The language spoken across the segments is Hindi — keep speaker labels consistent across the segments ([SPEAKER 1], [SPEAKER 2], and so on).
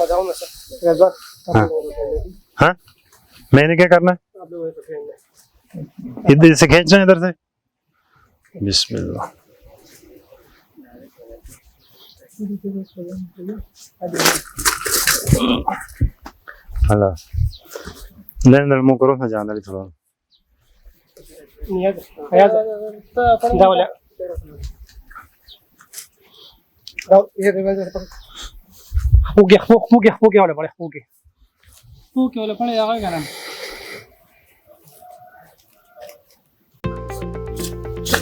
[SPEAKER 1] जाओ मैं सर रिजवान।
[SPEAKER 2] हाँ हाँ, मैंने क्या करना है?
[SPEAKER 1] आप लोग तो खेलना
[SPEAKER 2] इधर से खींचना है, इधर से। बिस्मिल्लाह। हेलो लेन मुंह करो ना जान रही थोड़ा
[SPEAKER 1] नियत आया जाओ ले जाओ ये रिवाइज हो गया वाला पड़े हो गया वाला पड़े आ गया ना।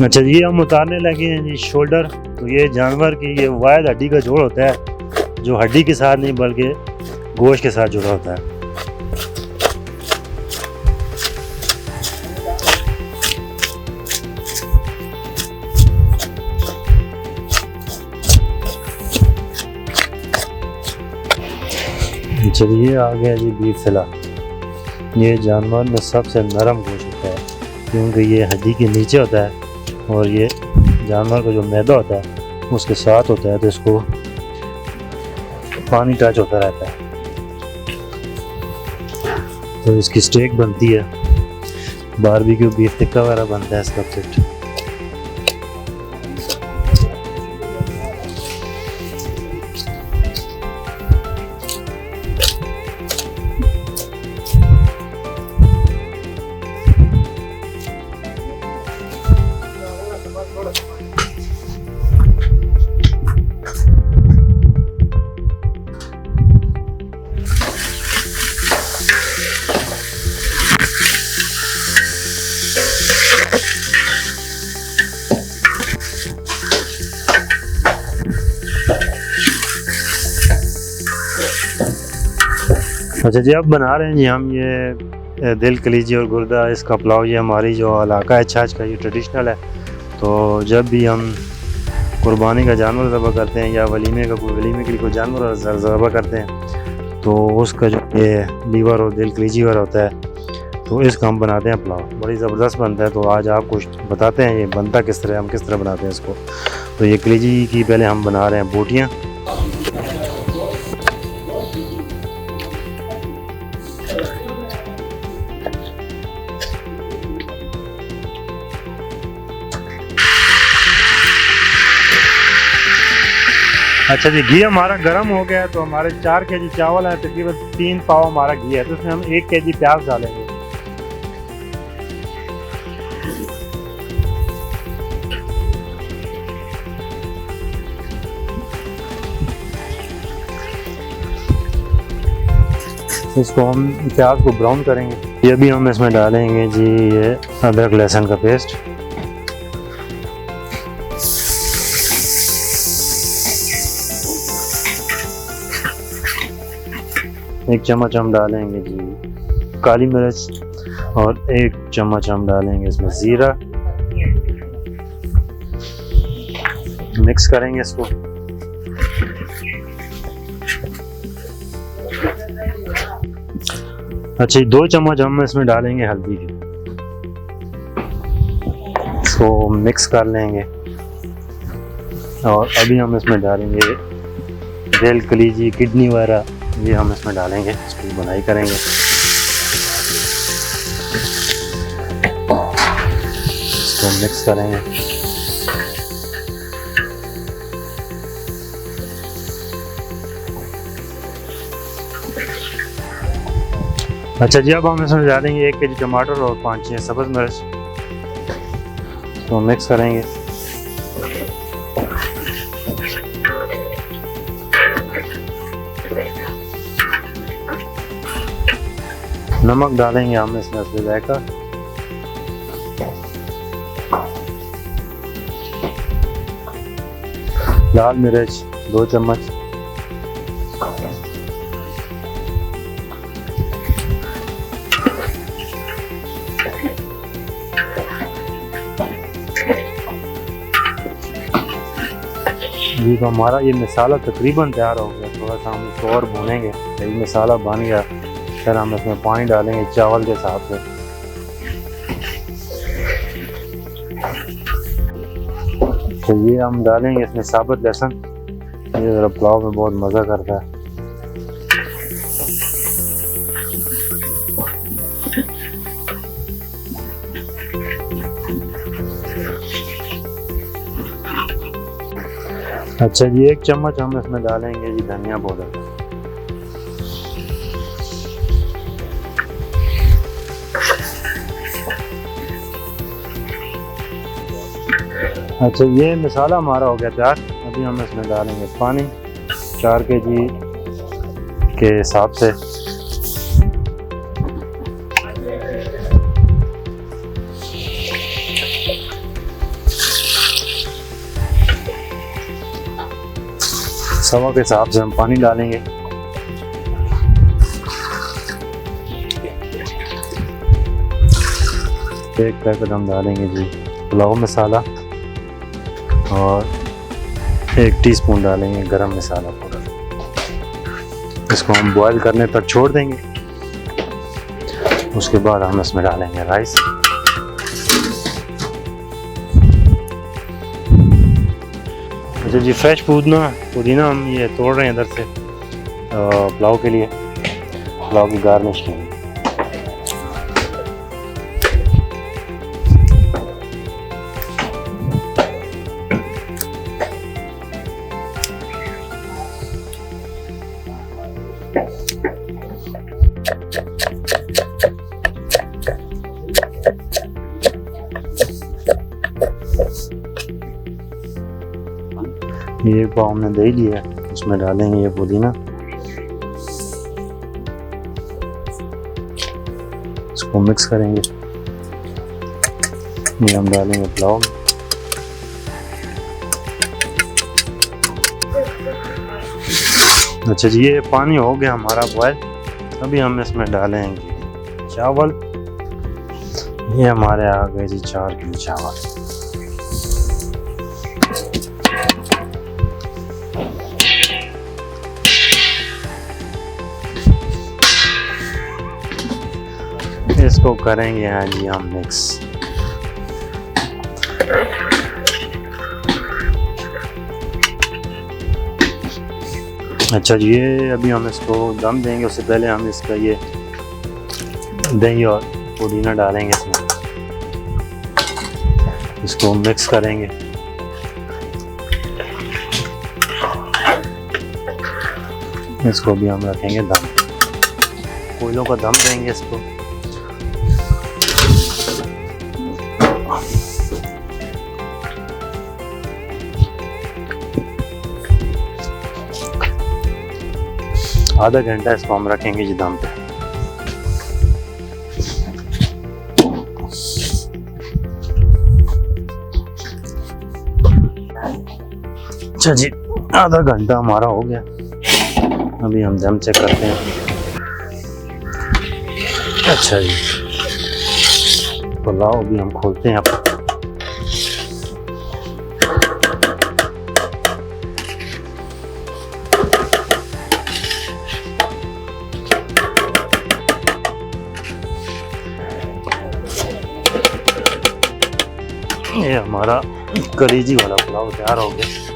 [SPEAKER 2] अच्छा ये हम उतारने लगे हैं जी शोल्डर। तो ये जानवर की ये वायद हड्डी का जोड़ होता है जो हड्डी के साथ नहीं बल्कि गोश्त के साथ जुड़ा होता है। चलिए आ गया जी बीफ फिला। ये जानवर में सबसे नरम गोश्त होता है क्योंकि ये हड्डी के नीचे होता है और ये जानवर का जो मैदा होता है उसके साथ होता है, तो इसको पानी टच होता रहता है। तो इसकी स्टेक बनती है, बारबेक्यू बीफ टिक्का वगैरह बनता है इसका फिट। अच्छा जी, अब बना रहे हैं जी हम ये दिल कलीजी और गुर्दा इसका पुलाव। ये हमारी जो इलाका है छाछ का, ये ट्रेडिशनल है। तो जब भी हम कुर्बानी का जानवर ज़बह करते हैं या वलीमे के लिए कोई जानवर ज़बह करते हैं तो उसका जो ये लीवर और दिल कलीजी वगैरह होता है तो इसका हम बनाते हैं पुलाव। बड़ी ज़बरदस्त बनता है। तो आज आपको बताते हैं ये बनता किस तरह, हम किस तरह बनाते हैं इसको। तो ये कलीजी की पहले हम बना रहे हैं बोटियाँ। अच्छा जी, घी हमारा गर्म हो गया है। तो हमारे 4 केजी चावल है, तकरीबन 3 पाव हमारा घी है। तो उसमें हम 1 केजी प्याज डालेंगे। इसको हम प्याज को ब्राउन करेंगे। ये भी हम इसमें डालेंगे जी ये अदरक लहसुन का पेस्ट। एक चम्मच हम डालेंगे जी काली मिर्च और 1 चम्मच हम डालेंगे इसमें ज़ीरा। मिक्स करेंगे इसको। अच्छा 2 चम्मच हम इसमें डालेंगे हल्दी की। इसको मिक्स कर लेंगे और अभी हम इसमें डालेंगे दिल कलीजी किडनी वगैरह, ये हम इसमें डालेंगे। इसकी बुनाई करेंगे। इसको मिक्स करेंगे। अच्छा जी, अब हम इसमें डालेंगे 1 केजी टमाटर और 5-6 सब्ज़ मिर्च। तो मिक्स करेंगे। नमक डालेंगे हम इसमें ilaqa, लाल मिर्च 2 चम्मच, जी। तो हमारा ये मसाला तकरीबन तैयार हो गया। थोड़ा सा हम इसको और भूनेंगे। ये मसाला बन गया, फिर हम इसमें पानी डालेंगे चावल के हिसाब से। तो ये हम डालेंगे इसमें साबुत लहसुन। ये ज़रा पुलाव में बहुत मज़ा करता है। अच्छा जी, 1 चम्मच हम इसमें डालेंगे जी धनिया पाउडर। अच्छा, ये मसाला हमारा हो गया तैयार। अभी हम इसमें डालेंगे पानी 4 kg के हिसाब से। सवा के हिसाब से हम पानी डालेंगे। एक पैकेट हम डालेंगे जी पुलाव मसाला और 1 टीस्पून डालेंगे गरम मसाला पाउडर। इसको हम बॉईल करने तक छोड़ देंगे। उसके बाद हम इसमें डालेंगे राइस। अच्छा जी, फ्रेश पुदीना हम ये तोड़ रहे हैं इधर से पुलाव के लिए, पुलाव की गार्निश के लिए। ये एक पाव हमने दही लिया, उसमें डालेंगे ये पुदीना। इसको मिक्स करेंगे। ये हम डालेंगे पुलाव में। अच्छा जी, ये पानी हो गया हमारा बॉयल। अभी हम इसमें डालेंगे चावल। ये हमारे आ गए जी 4 किलो चावल। इसको करेंगे हाँ जी हम मिक्स। अच्छा जी, ये अभी हम इसको दम देंगे। उससे पहले हम इसका ये दही और पुदीना डालेंगे इसमें। इसको मिक्स करेंगे। इसको भी हम रखेंगे दम, कोयलों का दम देंगे इसको। आधा घंटा इसको हम रखेंगे जी दम पे। अच्छा जी, आधा घंटा हमारा हो गया। अभी हम दम चेक करते हैं। अच्छा जी, पुलाव भी हम खोलते हैं। आप ये हमारा कलेजी वाला पुलाव तैयार हो गया।